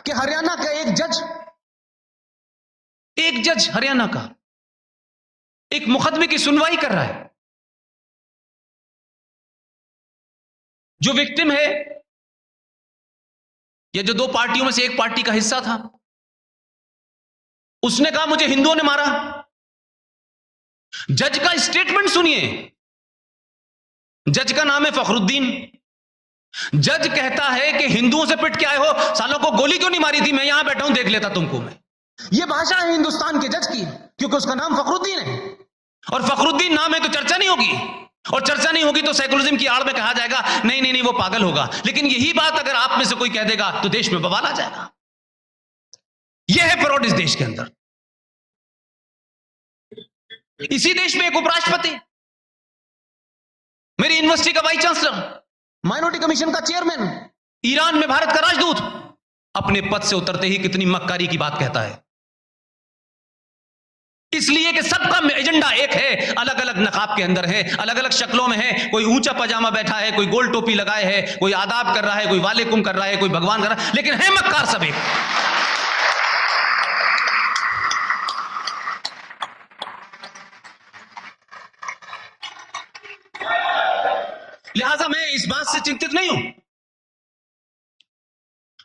कि हरियाणा का एक जज हरियाणा का एक मुकदमे की सुनवाई कर रहा है। जो विक्टिम है या जो दो पार्टियों में से एक पार्टी का हिस्सा था, उसने कहा मुझे हिंदुओं ने मारा। जज का स्टेटमेंट सुनिए। जज का नाम है फखरुद्दीन। जज कहता है कि हिंदुओं से पिट के आए हो, सालों को गोली क्यों नहीं मारी थी? मैं यहां बैठा हूं, देख लेता तुमको मैं। यह भाषा है हिंदुस्तान के जज की, क्योंकि उसका नाम फखरुद्दीन है। और फखरुद्दीन नाम है तो चर्चा नहीं होगी, और चर्चा नहीं होगी तो सेकुलरिज्म की आड़ में कहा जाएगा नहीं नहीं नहीं वो पागल होगा। लेकिन यही बात अगर आप में से कोई कह देगा तो देश में बवाल आ जाएगा। यह है फ्रॉड इस देश के अंदर। इसी देश में एक उपराष्ट्रपति, मेरी यूनिवर्सिटी का वाइस चांसलर, माइनॉरिटी कमीशन का चेयरमैन, ईरान में भारत का राजदूत, अपने पद से उतरते ही कितनी मक्कारी की बात कहता है। इसलिए कि सबका एजेंडा एक है, अलग अलग नकाब के अंदर है, अलग अलग शक्लों में है। कोई ऊंचा पजामा बैठा है, कोई गोल टोपी लगाए है, कोई आदाब कर रहा है, कोई वालेकुम कर रहा है, कोई भगवान कर रहा है, लेकिन है मक्कार सब एक। लिहाजा मैं इस बात से चिंतित नहीं हूं।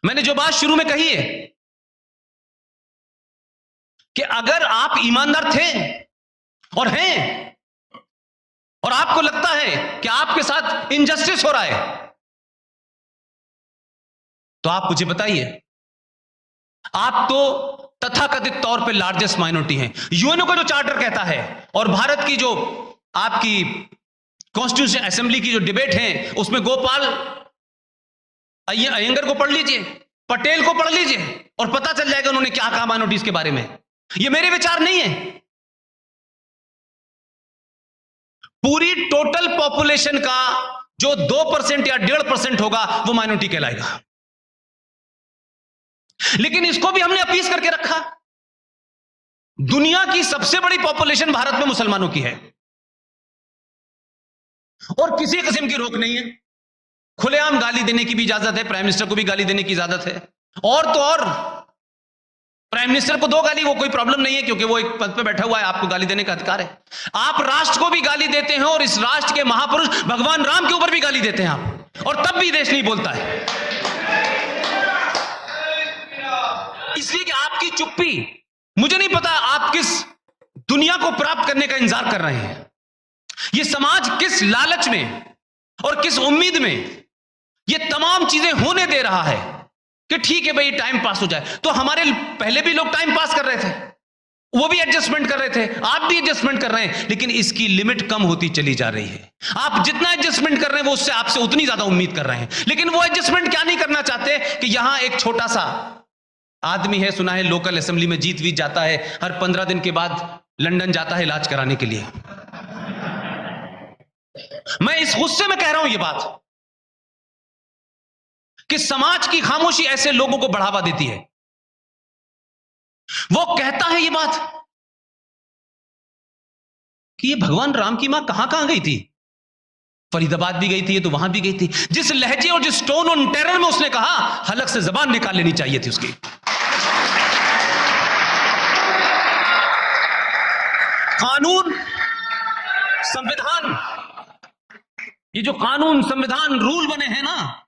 मैंने जो बात शुरू में कही है कि अगर आप ईमानदार थे और हैं, और आपको लगता है कि आपके साथ इनजस्टिस हो रहा है, तो आप मुझे बताइए। आप तो तथाकथित तौर पे लार्जेस्ट माइनॉरिटी हैं। यूएनओ का जो चार्टर कहता है और भारत की जो आपकी कॉन्स्टिट्यूशन असेंबली की जो डिबेट है, उसमें गोपाल अयंगर को पढ़ लीजिए, पटेल को पढ़ लीजिए, और पता चल जाएगा उन्होंने क्या कहा माइनॉरिटीज के बारे में। ये मेरे विचार नहीं है। पूरी टोटल पॉपुलेशन का जो 2% या 1.5% होगा वो माइनॉरिटी कहलाएगा। लेकिन इसको भी हमने अपीस करके रखा। दुनिया की सबसे बड़ी पॉपुलेशन भारत में मुसलमानों की है, और किसी किस्म की रोक नहीं है। खुलेआम गाली देने की भी इजाजत है, प्राइम मिनिस्टर को भी गाली देने की इजाजत है। और तो और प्राइम मिनिस्टर को दो गाली, वो कोई प्रॉब्लम नहीं है, क्योंकि वो एक पद पे बैठा हुआ है, आपको गाली देने का अधिकार है। आप राष्ट्र को भी गाली देते हैं, और इस राष्ट्र के महापुरुष भगवान राम के ऊपर भी गाली देते हैं आप, और तब भी देश नहीं बोलता है। इसलिए कि आपकी चुप्पी, मुझे नहीं पता आप किस दुनिया को प्राप्त करने का इंतजार कर रहे हैं। ये समाज किस लालच में और किस उम्मीद में ये तमाम चीजें होने दे रहा है कि ठीक है भाई टाइम पास हो जाए। तो हमारे पहले भी लोग टाइम पास कर रहे थे, वो भी एडजस्टमेंट कर रहे थे, आप भी एडजस्टमेंट कर रहे हैं, लेकिन इसकी लिमिट कम होती चली जा रही है। आप जितना एडजस्टमेंट कर रहे हैं वो उससे आपसे उतनी ज्यादा उम्मीद कर रहे हैं। लेकिन वो एडजस्टमेंट क्या नहीं करना चाहते कि यहां एक छोटा सा आदमी है, सुना है लोकल असेंबली में जीत जाता है, हर 15 दिन के बाद लंदन जाता है इलाज कराने के लिए। मैं इस गुस्से में कह रहा हूं ये बात कि समाज की खामोशी ऐसे लोगों को बढ़ावा देती है। वो कहता है ये बात कि ये भगवान राम की मां कहां कहां गई थी, फरीदाबाद भी गई थी, ये तो वहां भी गई थी। जिस लहजे और जिस टोन और टेरर में उसने कहा, हलक से जबान निकाल लेनी चाहिए थी उसकी। कानून, संविधान, ये जो कानून संविधान रूल बने हैं ना,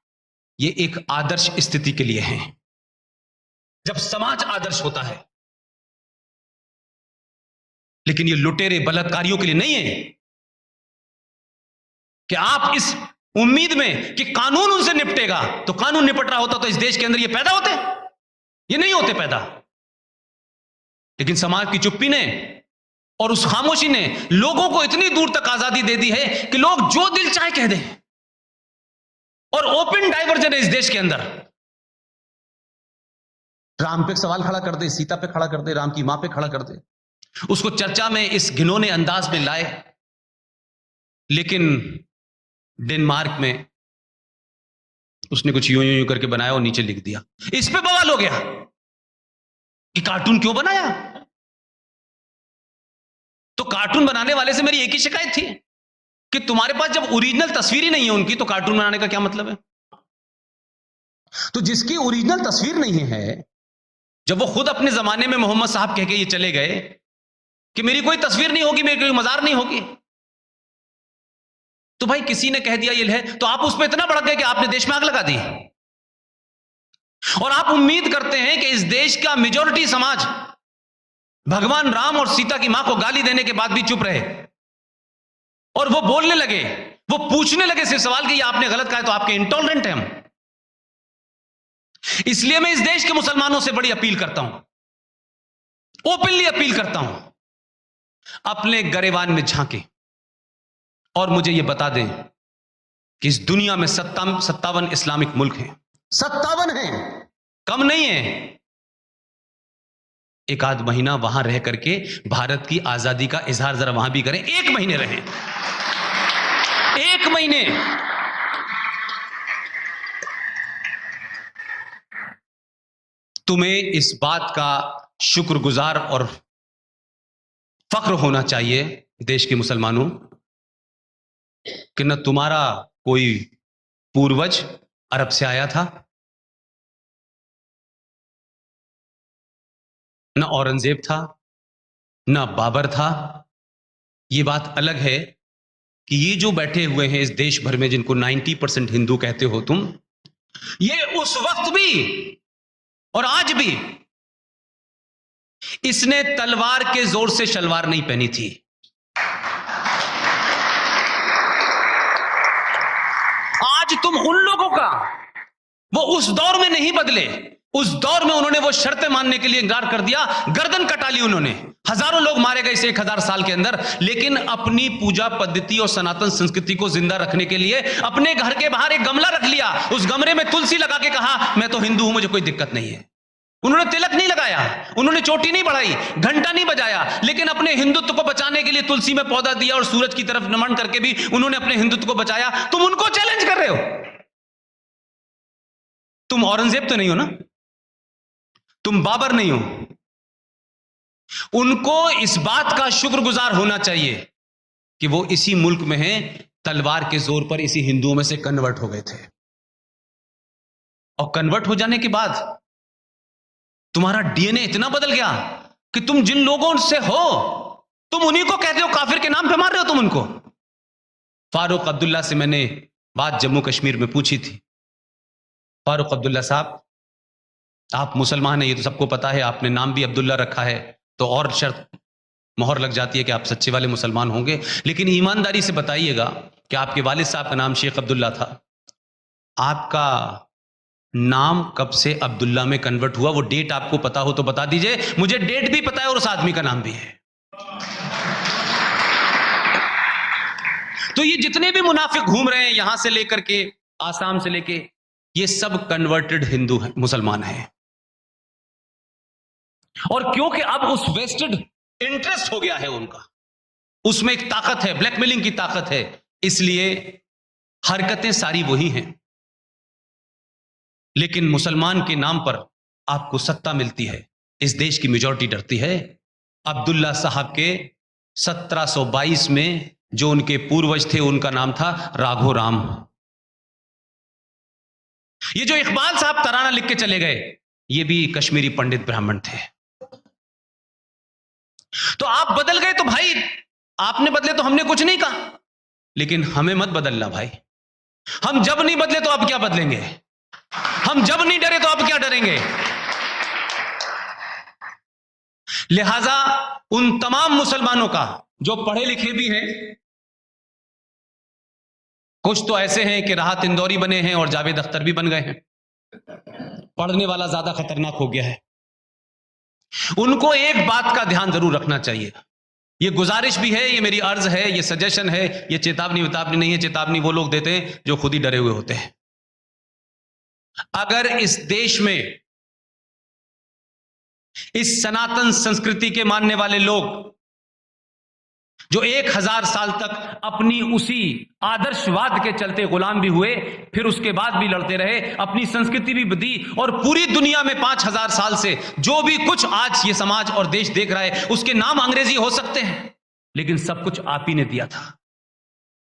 ये एक आदर्श स्थिति के लिए है। जब समाज आदर्श होता है, लेकिन ये लुटेरे बलात्कारियों के लिए नहीं है कि आप इस उम्मीद में कि कानून उनसे निपटेगा। तो कानून निपट रहा होता तो इस देश के अंदर ये पैदा होते, ये नहीं होते पैदा। लेकिन समाज की चुप्पी ने और उस खामोशी ने लोगों को इतनी दूर तक आजादी दे दी है कि लोग जो दिल चाहे कह दें, और ओपन डाइवर्जन है इस देश के अंदर। राम पे सवाल खड़ा कर दे, सीता पे खड़ा कर दे, राम की मां पे खड़ा कर दे, उसको चर्चा में इस घिनौने अंदाज में लाए। लेकिन डेनमार्क में उसने कुछ यूं यूं करके बनाया और नीचे लिख दिया। इस पे बवाल हो गया कि कार्टून क्यों बनाया। तो कार्टून बनाने वाले से मेरी एक ही शिकायत थी कि तुम्हारे पास जब ओरिजिनल तस्वीर ही नहीं है उनकी, तो कार्टून बनाने का क्या मतलब है। तो जिसकी ओरिजिनल तस्वीर नहीं है, जब वो खुद अपने जमाने में मोहम्मद साहब कह के ये चले गए कि मेरी कोई तस्वीर नहीं होगी, मेरी कोई मजार नहीं होगी, तो भाई किसी ने कह दिया ये है, तो आप उस पर इतना भड़क गए कि आपने देश में आग लगा दी। और आप उम्मीद करते हैं कि इस देश का मेजॉरिटी समाज भगवान राम और सीता की मां को गाली देने के बाद भी चुप रहे, और वो बोलने लगे, वो पूछने लगे सिर्फ सवाल कि ये आपने गलत कहा है, तो आपके इंटॉलरेंट हैं हम। इसलिए मैं इस देश के मुसलमानों से बड़ी अपील करता हूं, ओपनली अपील करता हूं, अपने गरेबान में झांके और मुझे यह बता दें कि इस दुनिया में 57 इस्लामिक मुल्क हैं, 57 हैं, कम नहीं है। एक आध महीना वहां रह करके भारत की आजादी का इजहार जरा वहां भी करें, 1 महीने रहें, 1 महीने। तुम्हें इस बात का शुक्रगुजार और फख्र होना चाहिए देश के मुसलमानों कि न तुम्हारा कोई पूर्वज अरब से आया था, न औरंगजेब था, न बाबर था। यह बात अलग है कि ये जो बैठे हुए हैं इस देश भर में, जिनको 90% हिंदू कहते हो तुम, ये उस वक्त भी और आज भी इसने तलवार के जोर से शलवार नहीं पहनी थी। आज तुम उन लोगों का, वो उस दौर में नहीं बदले, उस दौर में उन्होंने वो शर्तें मानने के लिए इंकार कर दिया, गर्दन कटा ली उन्होंने, हजारों लोग मारे गए इस 1000 साल के अंदर, लेकिन अपनी पूजा पद्धति और सनातन संस्कृति को जिंदा रखने के लिए अपने घर के बाहर एक गमला रख लिया, उस गमले में तुलसी लगा के कहा मैं तो हिंदू हूं, मुझे कोई दिक्कत नहीं है। उन्होंने तिलक नहीं लगाया, उन्होंने चोटी नहीं बढ़ाई, घंटा नहीं बजाया, लेकिन अपने हिंदुत्व को बचाने के लिए तुलसी में पौधा दिया और सूरज की तरफ नमन करके भी उन्होंने अपने हिंदुत्व को बचाया। तुम उनको चैलेंज कर रहे हो? तुम औरंगजेब तो नहीं हो ना, तुम बाबर नहीं हो। उनको इस बात का शुक्रगुजार होना चाहिए कि वो इसी मुल्क में हैं, तलवार के जोर पर इसी हिंदुओं में से कन्वर्ट हो गए थे, और कन्वर्ट हो जाने के बाद तुम्हारा डीएनए इतना बदल गया कि तुम जिन लोगों से हो तुम उन्हीं को कहते हो, काफिर के नाम पे मार रहे हो तुम उनको। फारूक अब्दुल्ला से मैंने बात जम्मू कश्मीर में पूछी थी, फारूक अब्दुल्ला साहब आप मुसलमान हैं, ये तो सबको पता है, आपने नाम भी अब्दुल्ला रखा है, तो और शर्त मोहर लग जाती है कि आप सच्चे वाले मुसलमान होंगे, लेकिन ईमानदारी से बताइएगा कि आपके वालिद साहब का नाम शेख अब्दुल्ला था, आपका नाम कब से अब्दुल्ला में कन्वर्ट हुआ? वो डेट आपको पता हो तो बता दीजिए, मुझे डेट भी पता है और उस आदमी का नाम भी है। तो ये जितने भी मुनाफिक घूम रहे हैं यहां से लेकर के आसाम से लेके, ये सब कन्वर्टेड हिंदू हैं, मुसलमान हैं, और क्योंकि अब उस वेस्टेड इंटरेस्ट हो गया है उनका, उसमें एक ताकत है, ब्लैकमेलिंग की ताकत है, इसलिए हरकतें सारी वही हैं। लेकिन मुसलमान के नाम पर आपको सत्ता मिलती है, इस देश की मेजॉरिटी डरती है। अब्दुल्ला साहब के 1722 में जो उनके पूर्वज थे उनका नाम था राघो राम। ये जो इकबाल साहब तराना लिख के चले गए, ये भी कश्मीरी पंडित ब्राह्मण थे। तो आप बदल गए तो भाई आपने बदले तो हमने कुछ नहीं कहा, लेकिन हमें मत बदलना भाई। हम जब नहीं बदले तो अब क्या बदलेंगे, हम जब नहीं डरे तो अब क्या डरेंगे। लिहाजा उन तमाम मुसलमानों का जो पढ़े लिखे भी हैं, कुछ तो ऐसे हैं कि राहत इंदौरी बने हैं और जावेद अख्तर भी बन गए हैं, पढ़ने वाला ज्यादा खतरनाक हो गया है, उनको एक बात का ध्यान जरूर रखना चाहिए। ये गुजारिश भी है, ये मेरी अर्ज है, ये सजेशन है, ये चेतावनी वितावनी नहीं है। चेतावनी वो लोग देते हैं जो खुद ही डरे हुए होते हैं। अगर इस देश में इस सनातन संस्कृति के मानने वाले लोग जो 1000 साल तक अपनी उसी आदर्शवाद के चलते गुलाम भी हुए, फिर उसके बाद भी लड़ते रहे, अपनी संस्कृति भी बदी, और पूरी दुनिया में 5000 साल से जो भी कुछ आज ये समाज और देश देख रहा है उसके नाम अंग्रेजी हो सकते हैं, लेकिन सब कुछ आप ही ने दिया था।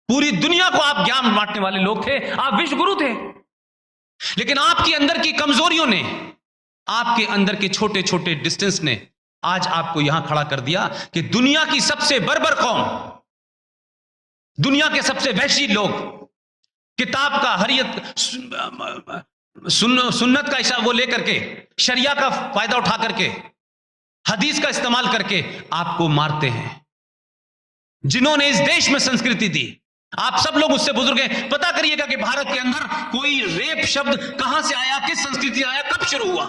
पूरी दुनिया को आप ज्ञान बांटने वाले लोग थे, आप विश्व गुरु थे। लेकिन आपके अंदर की कमजोरियों ने, आपके अंदर के छोटे छोटे डिस्टेंस ने आज आपको यहां खड़ा कर दिया कि दुनिया की सबसे बर्बर कौम, दुनिया के सबसे वहशी लोग किताब का हरियत सुन्नत का इशा वो लेकर के, शरिया का फायदा उठा करके, हदीस का इस्तेमाल करके आपको मारते हैं। जिन्होंने इस देश में संस्कृति दी, आप सब लोग उससे बुजुर्ग हैं, पता करिएगा कि भारत के अंदर कोई रेप शब्द कहां से आया, किस संस्कृति आया, कब शुरू हुआ।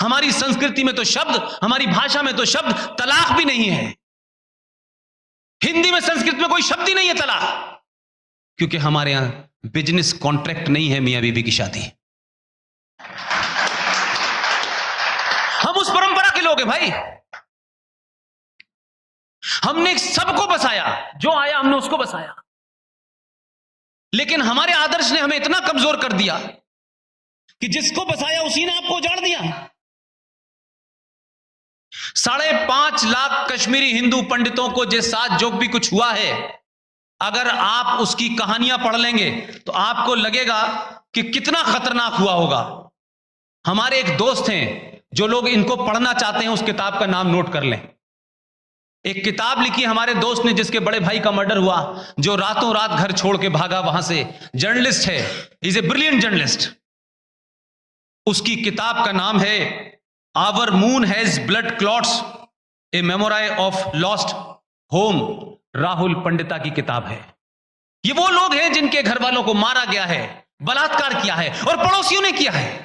हमारी संस्कृति में तो शब्द, हमारी भाषा में तो शब्द तलाक भी नहीं है। हिंदी में, संस्कृत में कोई शब्द ही नहीं है तलाक, क्योंकि हमारे यहां बिजनेस कॉन्ट्रैक्ट नहीं है मियां बीबी की शादी। हम उस परंपरा के लोग हैं भाई। हमने सबको बसाया, जो आया हमने उसको बसाया, लेकिन हमारे आदर्श ने हमें इतना कमजोर कर दिया कि जिसको बसाया उसी ने आपको उजाड़ दिया। 5.5 लाख कश्मीरी हिंदू पंडितों को जिस साथ जो भी कुछ हुआ है, अगर आप उसकी कहानियां पढ़ लेंगे तो आपको लगेगा कि कितना खतरनाक हुआ होगा। हमारे एक दोस्त हैं, जो लोग इनको पढ़ना चाहते हैं उस किताब का नाम नोट कर लें। एक किताब लिखी हमारे दोस्त ने जिसके बड़े भाई का मर्डर हुआ, जो रातों रात घर छोड़ के भागा वहां से, जर्नलिस्ट है, इज ए ब्रिलियंट जर्नलिस्ट। उसकी किताब का नाम है our moon has blood clots, a memory of lost home. Rahul Pandita की किताब है। ये वो लोग हैं जिनके घर वालों को मारा गया है, बलात्कार किया है और पड़ोसियों ने किया है।